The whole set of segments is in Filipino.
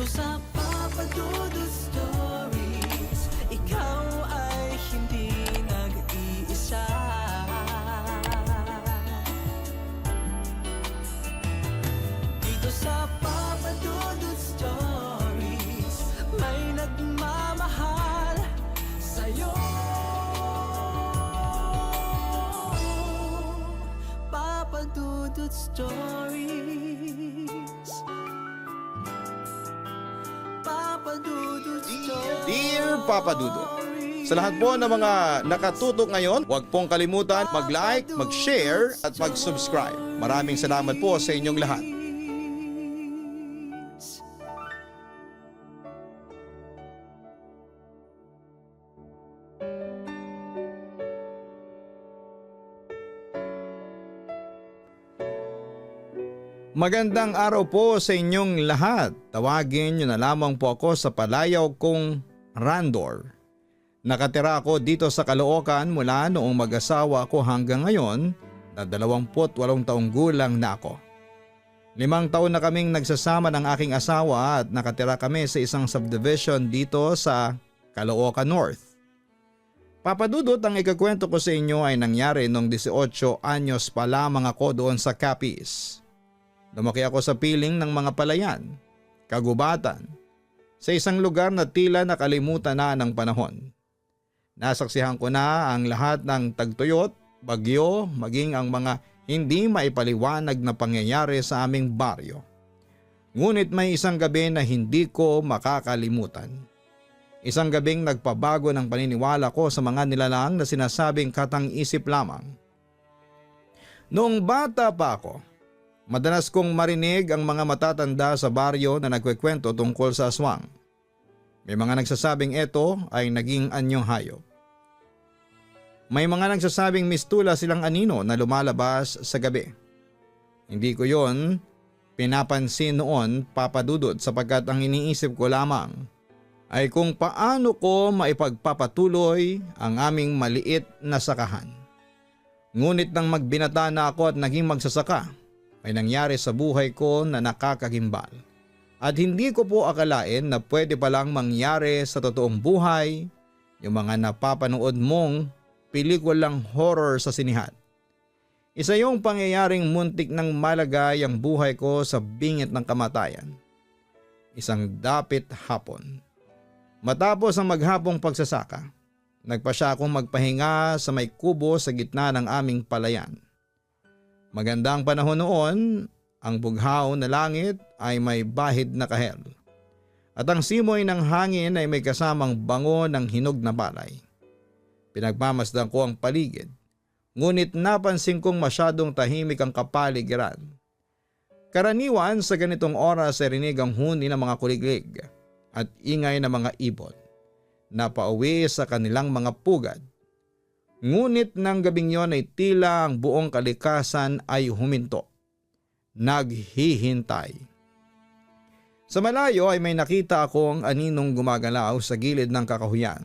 sa Papa Dudut Stories, ikaw ay hindi nag-iisa. Dito sa Papa Dudut Stories, may nagmamahal sa'yo. Papa Dudut Stories, Papa Dudut Stories. Dear Papa Dudut, sa lahat po ng mga nakatutok ngayon, huwag pong kalimutan mag-like, mag-share at mag-subscribe. Maraming salamat po sa inyong lahat. Magandang araw po sa inyong lahat. Tawagin niyo na lamang po ako sa palayaw kong Randor. Nakatira ako dito sa Caloocan mula noong mag-asawa ako hanggang ngayon na 28 taong gulang na ako. 5 taon na kaming nagsasama ng aking asawa at nakatira kami sa isang subdivision dito sa Caloocan North. Papadudot, ang ikakwento ko sa inyo ay nangyari noong 18 anyos pa lamang ako doon sa Capiz. Lumaki ako sa piling ng mga palayan, kagubatan, sa isang lugar na tila nakalimutan na ng panahon. Nasaksihan ko na ang lahat ng tagtuyot, bagyo, maging ang mga hindi maipaliwanag na pangyayari sa aming baryo. Ngunit may isang gabi na hindi ko makakalimutan. Isang gabing nagpabago ng paniniwala ko sa mga nilalang na sinasabing katang-isip lamang. Noong bata pa ako, madalas kong marinig ang mga matatanda sa baryo na nagkukwento tungkol sa aswang. May mga nagsasabing ito ay naging anyong hayop. May mga nagsasabing mistula silang anino na lumalabas sa gabi. Hindi ko yon pinapansin noon, Papadudod, sapagkat ang iniisip ko lamang ay kung paano ko maipagpapatuloy ang aming maliit na sakahan. Ngunit nang magbinata na ako at naging magsasaka, ay nangyari sa buhay ko na nakakagimbal. At hindi ko po akalain na pwede palang mangyari sa totoong buhay yung mga napapanood mong pelikulang horror sa sinihan. Isa yung pangyayaring muntik ng malagay ang buhay ko sa bingit ng kamatayan. Isang dapit hapon. Matapos ang maghapong pagsasaka, nagpasya akong magpahinga sa may kubo sa gitna ng aming palayan. Magandang panahon noon, ang bughaw na langit ay may bahid na kahel. At ang simoy ng hangin ay may kasamang bango ng hinog na balay. Pinagmamasdan ko ang paligid, ngunit napansin kong masyadong tahimik ang kapaligiran. Karaniwan sa ganitong oras ay rinig ang huni ng mga kuliglig at ingay ng mga ibon na pauwi sa kanilang mga pugad. Ngunit ng gabing yon ay tila ang buong kalikasan ay huminto, naghihintay. Sa malayo ay may nakita akong aninong gumagalaw sa gilid ng kakahuyan.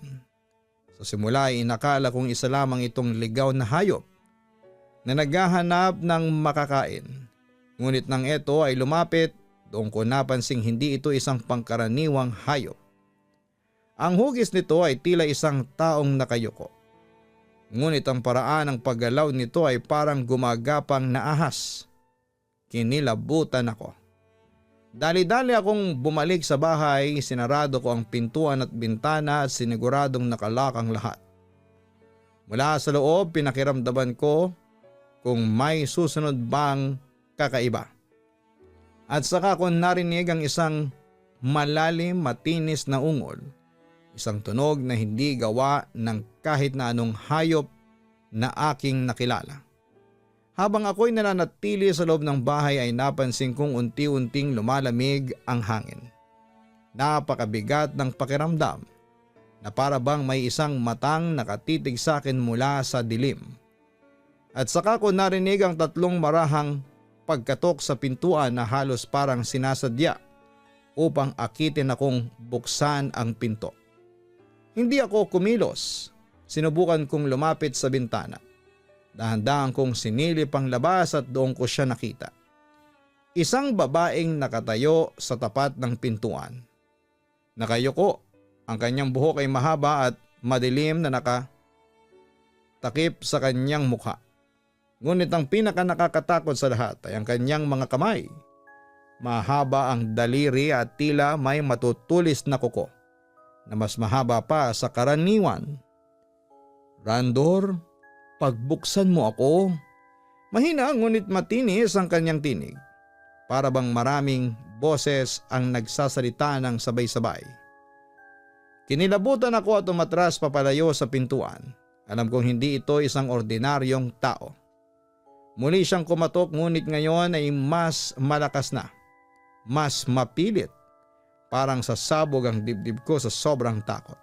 Sa simula ay inakala kong isa lamang itong ligaw na hayop na naghahanap ng makakain. Ngunit nang ito ay lumapit, doon ko napansing hindi ito isang pangkaraniwang hayop. Ang hugis nito ay tila isang taong nakayuko. Ngunit ang paraan ng paggalaw nito ay parang gumagapang na ahas. Kinilabutan ako. Dali-dali akong bumalik sa bahay, sinarado ko ang pintuan at bintana at siniguradong nakalakang lahat. Mula sa loob, pinakiramdaman ko kung may susunod bang kakaiba. At saka ko narinig ang isang malalim matinis na ungol. Isang tunog na hindi gawa ng kahit na anong hayop na aking nakilala. Habang ako'y nananatili sa loob ng bahay ay napansin kong unti-unting lumalamig ang hangin. Napakabigat ng pakiramdam na para bang may isang matang nakatitig sa akin mula sa dilim. At saka ko narinig ang 3 marahang pagkatok sa pintuan na halos parang sinasadya upang akitin akong buksan ang pinto. Hindi ako kumilos. Sinubukan kong lumapit sa bintana. Dahan-dahan kong sinilip ang labas at doon ko siya nakita. isang babaeng nakatayo sa tapat ng pintuan. Nakayuko, ang kanyang buhok ay mahaba at madilim na nakatakip sa kanyang mukha. Ngunit ang pinaka nakakatakot sa lahat ay ang kanyang mga kamay. Mahaba ang daliri at tila may matutulis na kuko na mas mahaba pa sa karaniwan. "Randor, pagbuksan mo ako." Mahina ngunit matinis ang kanyang tinig. Para bang maraming boses ang nagsasalita ng sabay-sabay. Kinilabutan ako at umatras papalayo sa pintuan. Alam kong hindi ito isang ordinaryong tao. Muli siyang kumatok ngunit ngayon ay mas malakas na. Mas mapilit. Parang sasabog ang dibdib ko sa sobrang takot.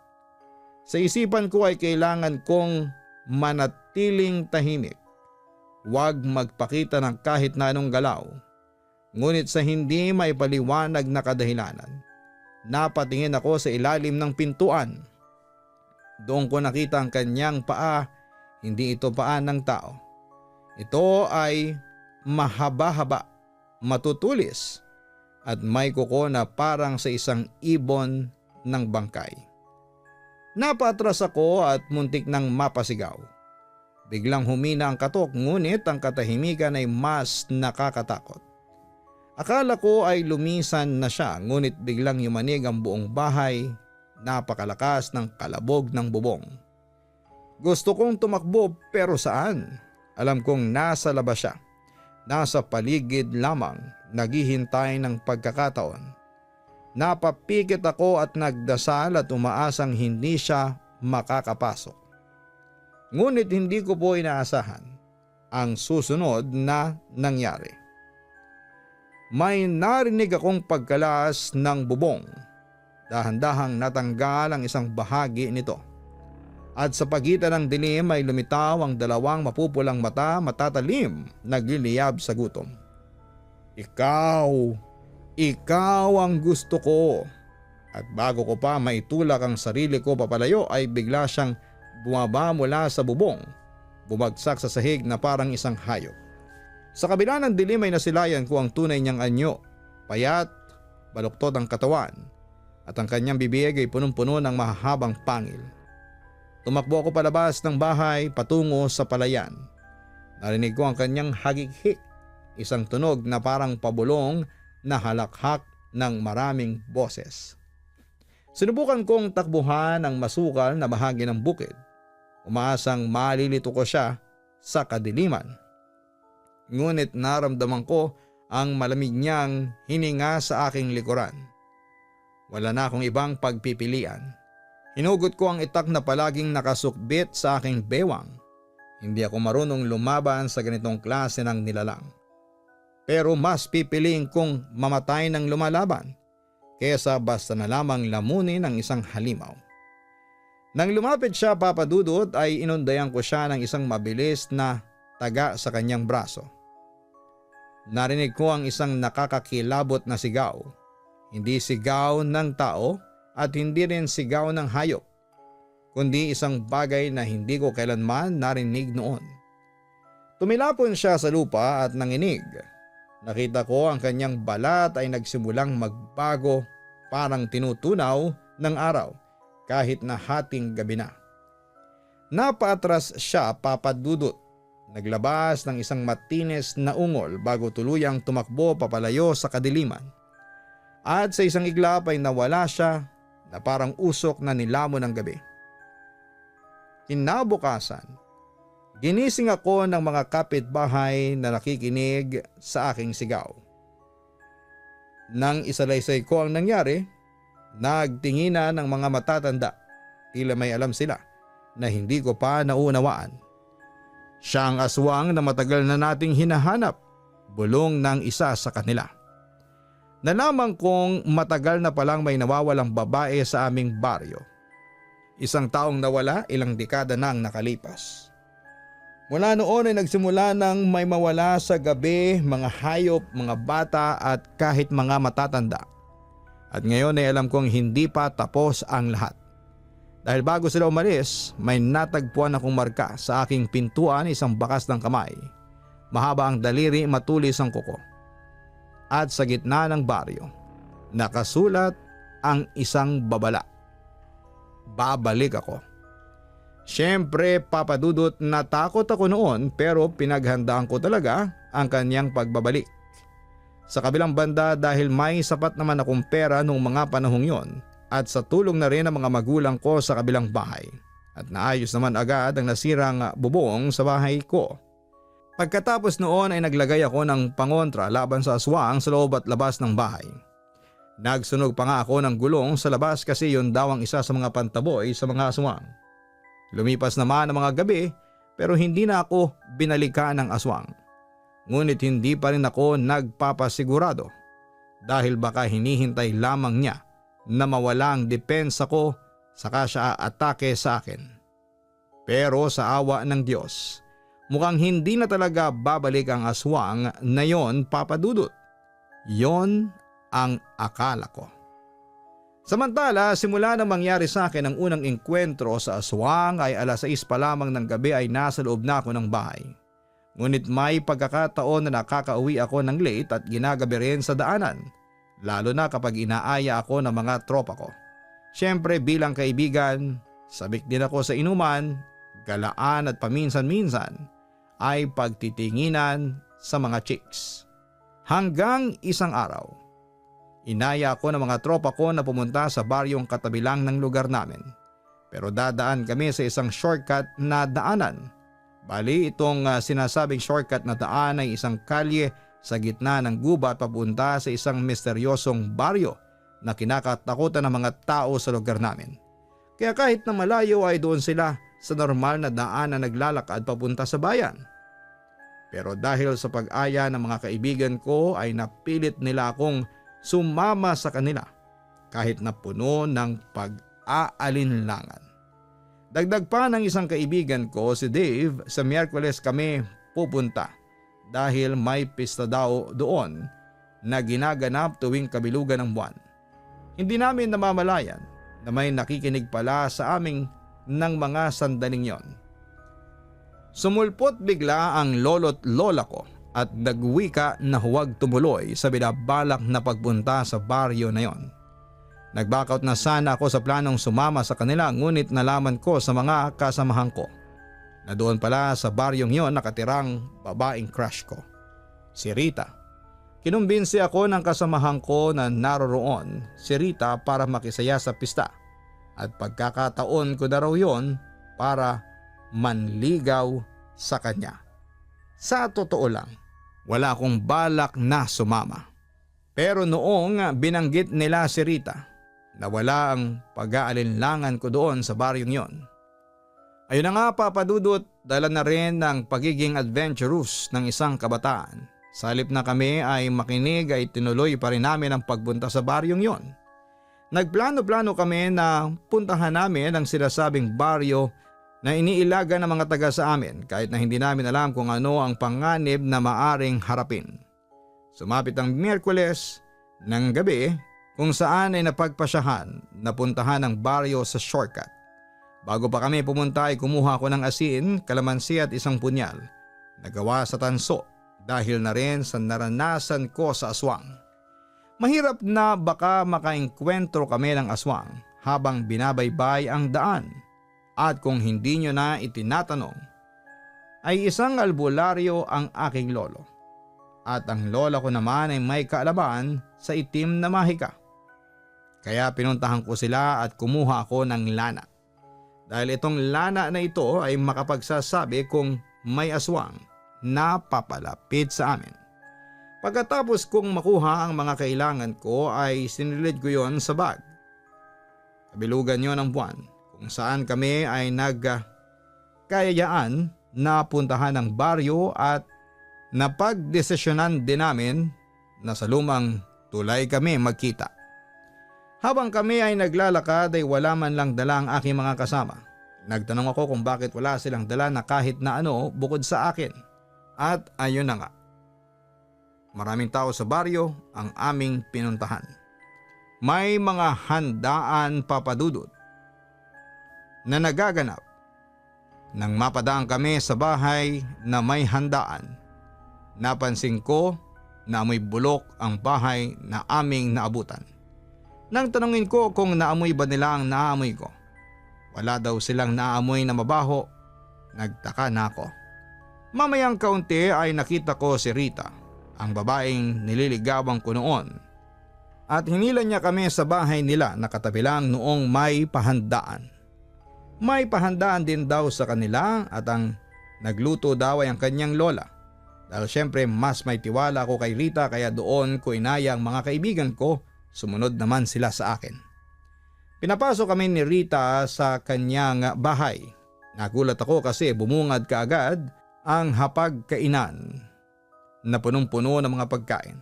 Sa isipan ko ay kailangan kong manatiling tahimik. Huwag magpakita ng kahit na anong galaw. Ngunit sa hindi may paliwanag na kadahilanan, napatingin ako sa ilalim ng pintuan. Doon ko nakita ang kanyang paa, hindi ito paa ng tao. Ito ay mahaba-haba, matutulis, at may kuko na parang sa isang ibon ng bangkay. Napatras ako at muntik nang mapasigaw. Biglang humina ang katok ngunit ang katahimikan ay mas nakakatakot. Akala ko ay lumisan na siya ngunit biglang yumanig ang buong bahay, napakalakas ng kalabog ng bubong. Gusto kong tumakbo pero saan? Alam kong nasa labas siya, nasa paligid lamang, naghihintay ng pagkakataon. Napapikit ako at nagdasal at umaasang hindi siya makakapasok. Ngunit hindi ko po inaasahan ang susunod na nangyari. May narinig akong pagkalas ng bubong. Dahan-dahang natanggal ang isang bahagi nito. At sa pagitan ng dilim ay lumitaw ang dalawang mapupulang mata matatalim nagliliyab sa gutom. Ikaw ang gusto ko." At bago ko pa maitulak ang sarili ko papalayo ay bigla siyang bumaba mula sa bubong. Bumagsak sa sahig na parang isang hayop. Sa kabila ng dilim ay nasilayan ko ang tunay niyang anyo. Payat, baluktot ang katawan, at ang kanyang bibig ay punong-puno ng mahahabang pangil. Tumakbo ako palabas ng bahay patungo sa palayan. Narinig ko ang kanyang hagik-hik, isang tunog na parang pabulong na halakhak ng maraming boses. Sinubukan kong takbuhan ang masukal na bahagi ng bukid. Umaasang malilito ko siya sa kadiliman. Ngunit naramdaman ko ang malamig niyang hininga sa aking likuran. Wala na akong ibang pagpipilian. Hinugot ko ang itak na palaging nakasukbit sa aking bewang. Hindi ako marunong lumaban sa ganitong klase ng nilalang. Pero mas pipiliin kong mamatay ng lumalaban kaysa basta na lamang lamunin ang isang halimaw. Nang lumapit siya, Papa Dudut, ay inundayan ko siya ng isang mabilis na taga sa kanyang braso. Narinig ko ang isang nakakakilabot na sigaw. Hindi sigaw ng tao at hindi rin sigaw ng hayop, kundi isang bagay na hindi ko kailanman narinig noon. Tumilapon siya sa lupa at nanginig. Nakita ko ang kanyang balat ay nagsimulang magbago, parang tinutunaw ng araw kahit na hating gabi na. Napaatras siya, Papa Dudut. Naglabas ng isang matinis na ungol bago tuluyang tumakbo papalayo sa kadiliman. At sa isang iglap ay nawala siya na parang usok na nilamon ng gabi. Kinabukasan, ginising ako ng mga kapitbahay na nakikinig sa aking sigaw. Nang isalaysay ko ang nangyari, nagtinginan ng mga matatanda. Tila may alam sila na hindi ko pa naunawaan. Siya ang aswang na matagal na nating hinahanap, bulong ng isa sa kanila. Nalaman kong matagal na palang may nawawalang babae sa aming baryo. Isang taong nawala, ilang dekada na ang nakalipas. Mula noon ay nagsimula nang may mawala sa gabi, mga hayop, mga bata at kahit mga matatanda. At ngayon ay alam kong hindi pa tapos ang lahat. Dahil bago sila umalis, may natagpuan akong marka sa aking pintuan, isang bakas ng kamay. Mahaba ang daliri, matulis ang kuko. at sa gitna ng baryo nakasulat ang isang babala. Babalik ako. Siyempre Papa Dudut, natakot ako noon pero pinaghandaan ko talaga ang kanyang pagbabalik. Sa kabilang banda, dahil may sapat naman akong pera noong mga panahong yon at sa tulong na rin ng mga magulang ko sa kabilang bahay, at naayos naman agad ang nasirang bubong sa bahay ko. Pagkatapos noon ay naglagay ako ng pangontra laban sa aswang sa loob at labas ng bahay. Nagsunog pa nga ako ng gulong sa labas kasi yun daw ang isa sa mga pantaboy sa mga aswang. Lumipas naman ang mga gabi pero hindi na ako binalikan ng aswang. Ngunit hindi pa rin ako nagpapasigurado dahil baka hinihintay lamang niya na mawala ang depensa ko saka siya aatake sa akin. Pero sa awa ng Diyos, mukhang hindi na talaga babalik ang aswang na yon, Papa Dudut. Yon ang akala ko. Samantala, simula na mangyari sa akin ang unang engkwentro sa aswang ay 6:00 pa lamang ng gabi ay nasa loob na ako ng bahay. Ngunit may pagkakataon na nakakauwi ako ng late at ginagabi rin sa daanan, lalo na kapag inaaya ako ng mga tropa ko. Siyempre bilang kaibigan, sabik din ako sa inuman, galaan at paminsan-minsan ay pagtitinginan sa mga chicks. Hanggang isang araw, inaya ako ng mga tropa ko na pumunta sa baryong katabi lang ng lugar namin. Pero dadaan kami sa isang shortcut na daanan. Bali, itong sinasabing shortcut na daan ay isang kalye sa gitna ng gubat papunta sa isang misteryosong baryo na kinakatakutan ng mga tao sa lugar namin. Kaya kahit na malayo ay doon sila sa normal na daan na naglalakad papunta sa bayan. Pero dahil sa pag-aya ng mga kaibigan ko ay napilit nila akong sumama sa kanila kahit na puno ng pag-aalinlangan. Dagdag pa ng isang kaibigan ko, si Dave, sa Miyerkules kami pupunta dahil may pista daw doon na ginaganap tuwing kabilugan ng buwan. Hindi namin namamalayan na may nakikinig pala sa aming ng mga sandaling yon. Sumulpot bigla ang lolo't lola ko at nagwika na huwag tumuloy sa binabalak na pagpunta sa baryo na yon. Nagbackout na sana ako sa planong sumama sa kanila, ngunit nalaman ko sa mga kasamahan ko na doon pala sa baryong yon nakatirang babaeng crush ko, si Rita. Kinumbinsi ako ng kasamahan ko na naroroon si Rita para makisaya sa pista at pagkakataon ko na raw yon para manligaw sa kanya. Sa totoo lang, wala akong balak na sumama. Pero noong binanggit nila si Rita, nawala ang pag-aalinlangan ko doon sa baryong yon. Ayun na nga, Papa Dudut, dala na rin ng pagiging adventurous ng isang kabataan. Sa halip na kami ay makinig ay tinuloy pa rin namin ang pagpunta sa baryong yon. Nagplano-plano kami na puntahan namin ang sinasabing baryo na iniilaga ng mga taga sa amin kahit na hindi namin alam kung ano ang panganib na maaring harapin. Sumapit ang Miyerkules ng gabi kung saan ay napagpasyahan na puntahan ang baryo sa shortcut. Bago pa kami pumunta ay kumuha ko ng asin, kalamansi at isang punyal na gawa sa tanso dahil na rin sa naranasan ko sa aswang. Mahirap na baka makaengkwentro kami ng aswang habang binabaybay ang daan, at kung hindi nyo na itinatanong ay isang albularyo ang aking lolo. At ang lola ko naman ay may kaalaman sa itim na mahika. Kaya pinuntahan ko sila at kumuha ako ng lana. Dahil itong lana na ito ay makapagsasabi kung may aswang na papalapit sa amin. Pagkatapos kong makuha ang mga kailangan ko ay sinilid ko yon sa bag. Kabilugan yon ng buwan kung saan kami ay nagkayayaan na puntahan ang baryo at napagdesisyonan din namin na sa lumang tulay kami magkita. Habang kami ay naglalakad ay wala man lang dala ang aking mga kasama. Nagtanong ako kung bakit wala silang dala na kahit na ano bukod sa akin. At ayun na nga. Maraming tao sa baryo ang aming pinuntahan. May mga handaan, Papa Dudut, na nagaganap. Nang mapadaan kami sa bahay na may handaan, napansin ko Naamoy bulok ang bahay na aming naabutan. Nang tanungin ko kung naamoy ba nila ang naamoy ko, wala daw silang naamoy na mabaho. Nagtaka na ako. Mamayang kaunti ay nakita ko si Rita, ang babaeng nililigawan ko noon. At hinila niya kami sa bahay nila na katabi lang noong may pahandaan. May pahandaan din daw sa kanila at ang nagluto daw ay ang kanyang lola. Dahil syempre mas may tiwala ako kay Rita kaya doon ko inaya ang mga kaibigan ko, sumunod naman sila sa akin. Pinapasok kami ni Rita sa kanyang bahay. Nagulat ako kasi bumungad kaagad ang hapagkainan na punong-puno ng mga pagkain.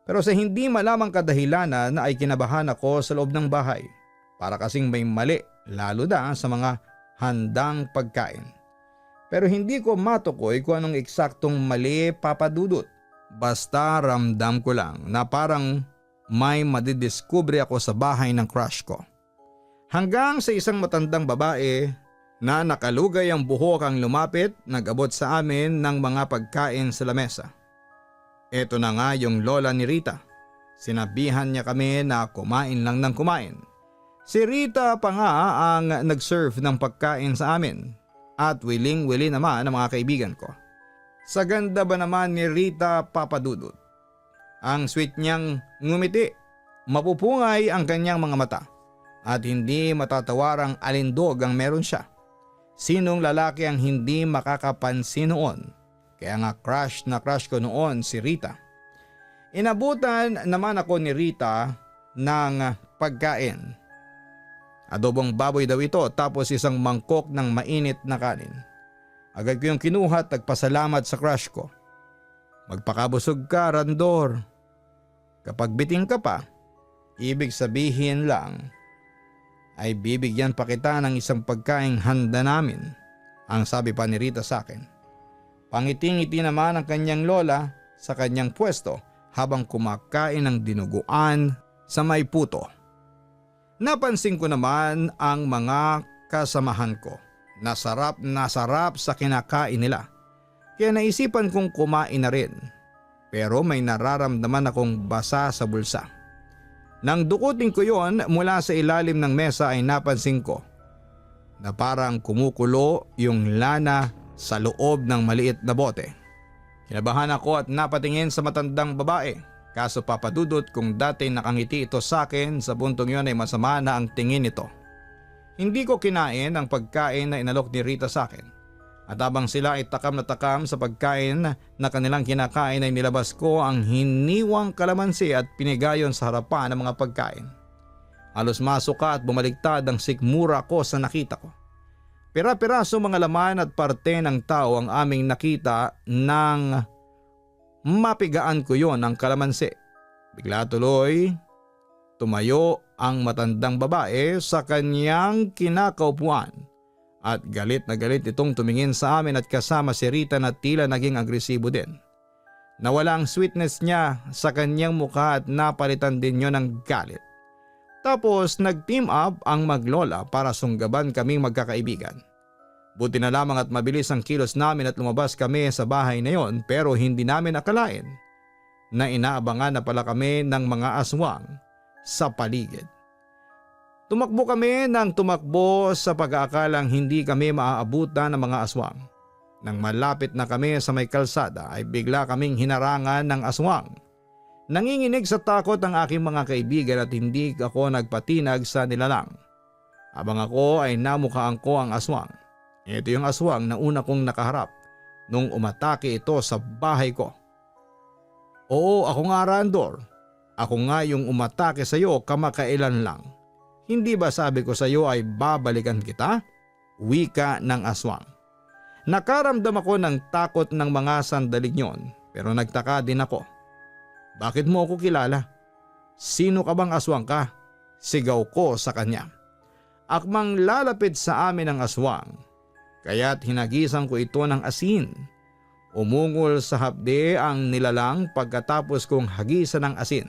Pero sa hindi malamang kadahilanan ay kinabahan ako sa loob ng bahay. Para kasing may mali lalo na sa mga handang pagkain. Pero hindi ko matukoy kung anong eksaktong mali, Papa Dudut. Basta ramdam ko lang na parang may madidiskubre ako sa bahay ng crush ko. Hanggang sa isang matandang babae na nakalugay ang buhok ang lumapit, nag-abot sa amin ng mga pagkain sa lamesa. Ito na nga yung lola ni Rita. Sinabihan niya kami na kumain lang ng kumain. Si Rita pa nga ang nag-serve ng pagkain sa amin. At willing-willing naman ang mga kaibigan ko. Sa ganda ba naman ni Rita, Papa Dudut? Ang sweet niyang ngumiti. Mapupungay ang kanyang mga mata. At hindi matatawarang alindog ang meron siya. Sinong lalaki ang hindi makakapansin noon? Kaya nga crush na crush ko noon si Rita. Inabutan naman ako ni Rita ng pagkain. Adobong baboy daw ito tapos isang mangkok ng mainit na kanin. Agad ko yung kinuha at nagpasalamat sa crush ko. Magpakabusog ka, Randor. Kapag biting ka pa, ibig sabihin lang ay bibigyan pa kita ng isang pagkaing handa namin, ang sabi pa ni Rita sa akin. Pangiting-ngiti naman ang kanyang lola sa kanyang pwesto habang kumakain ng dinuguan sa may puto. Napansin ko naman ang mga kasamahan ko na sarap sa kinakain nila. Kaya naisipan kong kumain na rin. Pero may nararamdaman akong basa sa bulsa. Nang dukutin ko yon mula sa ilalim ng mesa ay napansin ko na parang kumukulo yung lana sa loob ng maliit na bote. Kinabahan ako at napatingin sa matandang babae. Kaso Papa Dudut, kung dati nakangiti ito sa akin, sa puntong yun ay masama na ang tingin nito. Hindi ko kinain ang pagkain na inalok ni Rita sa akin. At habang sila ay takam na takam sa pagkain na kanilang kinakain ay nilabas ko ang hiniwang kalamansi at pinigayon sa harapan ng mga pagkain. Halos masuka at bumaliktad ang sikmura ko sa nakita ko. Pira-piraso mga laman at parte ng tao ang aming nakita ng mapigaan ko yon ng kalamansi. Bigla tuloy, tumayo ang matandang babae sa kanyang kinakaupuan at galit na galit itong tumingin sa amin at kasama si Rita na tila naging agresibo din. Nawala ang sweetness niya sa kanyang mukha at napalitan din yon ng galit. Tapos nag-team up ang maglola para sunggaban kaming magkakaibigan. Buti na lamang at mabilis ang kilos namin at lumabas kami sa bahay na yon pero hindi namin akalain na inaabangan na pala kami ng mga aswang sa paligid. Tumakbo kami ng tumakbo sa pag-aakalang hindi kami maaabutan ng mga aswang. Nang malapit na kami sa may kalsada ay bigla kaming hinarangan ng aswang. Nanginginig sa takot ang aking mga kaibigan at hindi ako nagpatinag sa nilalang. Habang ako ay namukhaan ko ang aswang. Ito yung aswang na una kong nakaharap nung umatake ito sa bahay ko. Oo, ako nga Randor. Ako nga yung umatake sa iyo kamakailan lang. Hindi ba sabi ko sa iyo ay babalikan kita? Wika ng aswang. Nakaramdam ako ng takot ng mga sandaling yon pero nagtaka din ako. Bakit mo ako kilala? Sino ka bang aswang ka? Sigaw ko sa kanya. Akmang lalapit sa amin ang aswang. Kaya't hinagisan ko ito ng asin. Umungol sa hapde ang nilalang pagkatapos kong hagisan ng asin.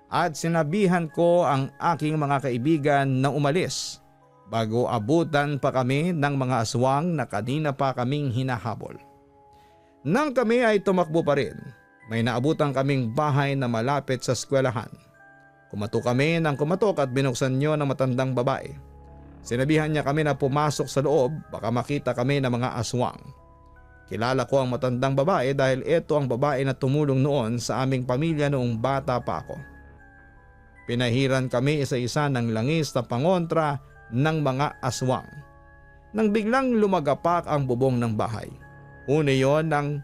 At sinabihan ko ang aking mga kaibigan na umalis bago abutan pa kami ng mga aswang na kanina pa kaming hinahabol. Nang kami ay tumakbo pa rin, May naabutan kaming bahay na malapit sa eskwelahan. Kumatok kami ng kumatok at binuksan niyo ng matandang babae. Sinabihan niya kami na pumasok sa loob, baka makita kami ng mga aswang. Kilala ko ang matandang babae dahil ito ang babae na tumulong noon sa aming pamilya noong bata pa ako. Pinahiran kami isa-isa ng langis na pangontra ng mga aswang. Nang biglang lumagapak ang bubong ng bahay. Una yon ng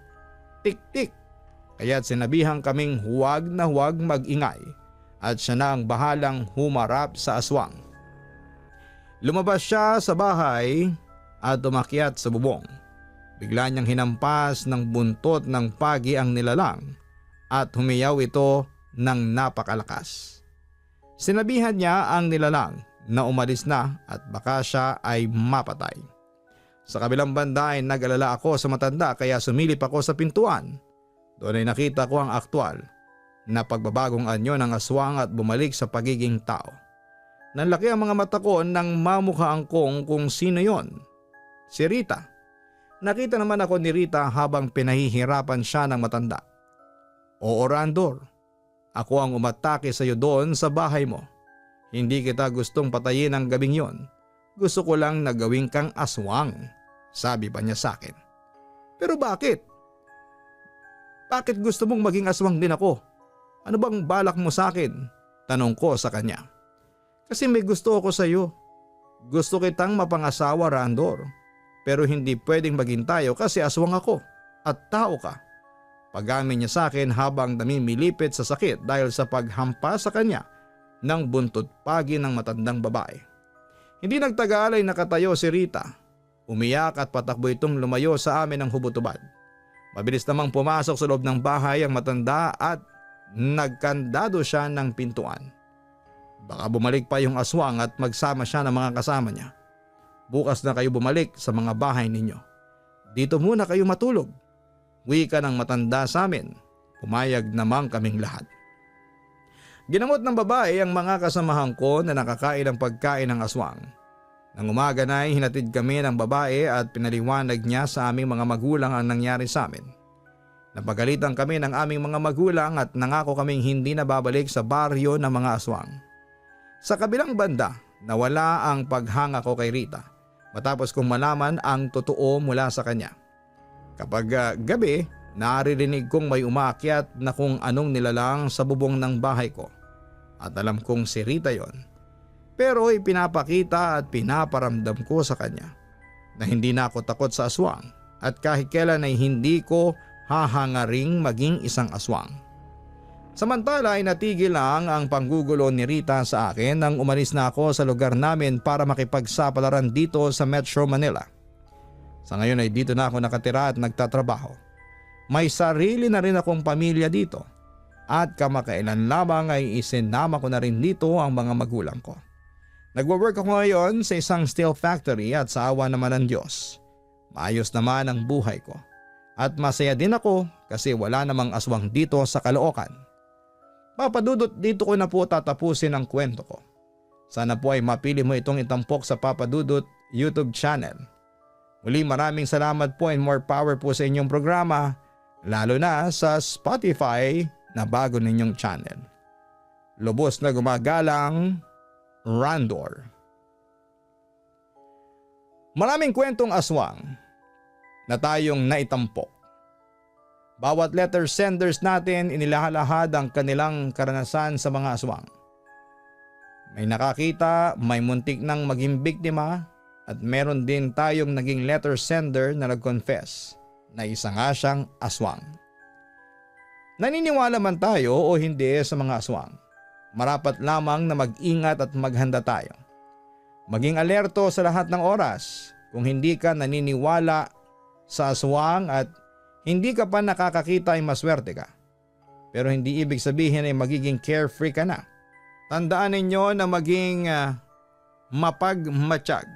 tik-tik. Kaya't sinabihan kaming huwag na huwag mag-ingay at siya na ang bahalang humarap sa aswang. Lumabas siya sa bahay at umakyat sa bubong. Bigla niyang hinampas ng buntot ng pagi ang nilalang at humiyaw ito ng napakalakas. Sinabihan niya ang nilalang na umalis na at baka siya ay mapatay. Sa kabilang banda ay nag-alala ako sa matanda kaya sumilip ako sa pintuan. Doon ay nakita ko ang aktwal na pagbabagong anyo ng aswang at bumalik sa pagiging tao. Nanlaki ang mga mata ko nang mamukhaan kong kung sino yon. Si Rita. Nakita naman ako ni Rita habang pinahihirapan siya ng matanda. Oo, Randor, ako ang umatake sa iyo doon sa bahay mo. Hindi kita gustong patayin ng gabing yon. Gusto ko lang na gawin kang aswang, sabi pa niya sa akin. Pero bakit? Bakit gusto mong maging aswang din ako? Ano bang balak mo sa akin? Tanong ko sa kanya. Kasi may gusto ako sa iyo. Gusto kitang mapangasawa, Randor. Pero hindi pwedeng maging tayo kasi aswang ako at tao ka. Pag-amin niya sa akin habang namimilipit sa sakit dahil sa paghampas sa kanya ng buntot pagi ng matandang babae. Hindi nagtagal ay nakatayo si Rita. Umiyak at patakbo itong lumayo sa amin ng hubot-hubad. Mabilis namang pumasok sa loob ng bahay ang matanda at nagkandado siya ng pintuan. Baka bumalik pa yung aswang at magsama siya ng mga kasama niya. Bukas na kayo bumalik sa mga bahay ninyo. Dito muna kayo matulog. Wika ng matanda sa amin. Pumayag namang kaming lahat. Ginamot ng babae ang mga kasamahan ko na nakakain ng pagkain ng aswang. Nang umaga na ay hinatid kami ng babae at pinaliwanag niya sa aming mga magulang ang nangyari sa amin. Napagalitan kami ng aming mga magulang at nangako kaming hindi na babalik sa baryo ng mga aswang. Sa kabilang banda, nawala ang paghanga ko kay Rita. Matapos kong malaman ang totoo mula sa kanya. Kapag gabi, naririnig kong may umaakyat na kung anong nilalang sa bubong ng bahay ko. At alam kong si Rita yon. Pero ipinapakita at pinaparamdam ko sa kanya na hindi na ako takot sa aswang at kahit kailan ay hindi ko hahangaring maging isang aswang. Samantala ay natigil lang ang panggugulo ni Rita sa akin nang umalis na ako sa lugar namin para makipagsapalaran dito sa Metro Manila. Sa ngayon ay dito na ako nakatira at nagtatrabaho. May sarili na rin akong pamilya dito at kamakailan lamang ay isinama ko na rin dito ang mga magulang ko. Nagwo-work ako ngayon sa isang steel factory at sa awa naman ng Diyos. Maayos naman ang buhay ko at masaya din ako kasi wala namang aswang dito sa Caloocan. Papadudot, dito ko na po tatapusin ang kwento ko. Sana po ay mapili mo itong itampok sa Papadudot YouTube channel. Muli maraming salamat po and more power po sa inyong programa, lalo na sa Spotify na bago ninyong channel. Lubos na gumagalang, Randor. Maraming kwentong aswang na tayong naitampok. Bawat letter senders natin inilahalahad ang kanilang karanasan sa mga aswang. May nakakita, may muntik nang maging biktima at meron din tayong naging letter sender na nag-confess na isa nga siyang aswang. Naniniwala man tayo o hindi sa mga aswang, marapat lamang na mag-ingat at maghanda tayo. Maging alerto sa lahat ng oras. Kung hindi ka naniniwala sa aswang at hindi ka pa nakakakita ay maswerte ka. Pero hindi ibig sabihin ay magiging carefree ka na. Tandaan ninyo na maging mapagmatsyag.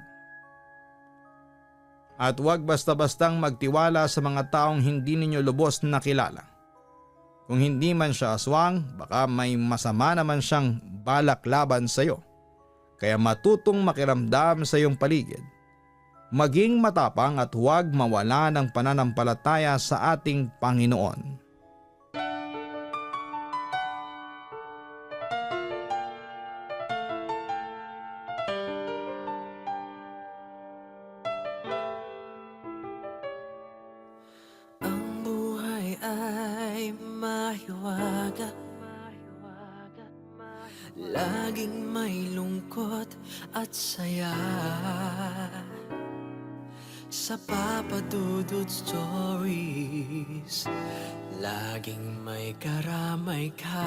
At huwag basta-bastang magtiwala sa mga taong hindi ninyo lubos na kilala. Kung hindi man siya aswang, baka may masama naman siyang balak laban sa iyo. Kaya matutong makiramdam sa iyong paligid. Maging matapang at huwag mawala ng pananampalataya sa ating Panginoon. mahiwaga, laging may lungkot at saya. Sa Papa Dudut Stories, laging may karamay ka.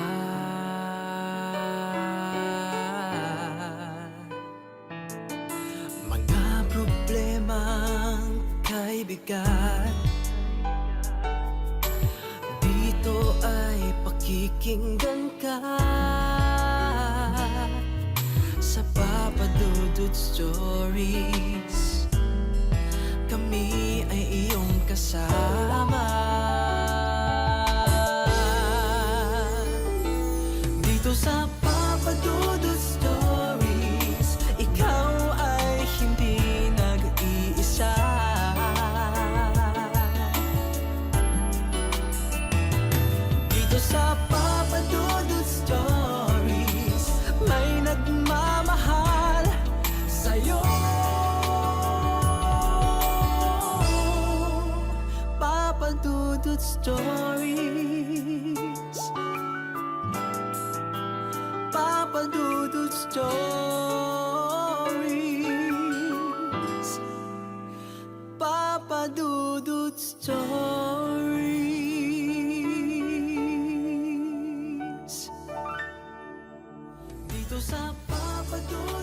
Mga problemang kay bigat, dito ay pakikinggan ka. Sa Papa Dudut Stories, kami ay iyong kasama. Dito sa Papa Dudut Stories, ikaw ay hindi nag-iisa. Dito sa Papa Dudut Stories, may nagmamahal sa'yo. Papa Dudut Stories, Papa Dudut Stories, Papa Dudut Stories. Dito sa Papa Dudut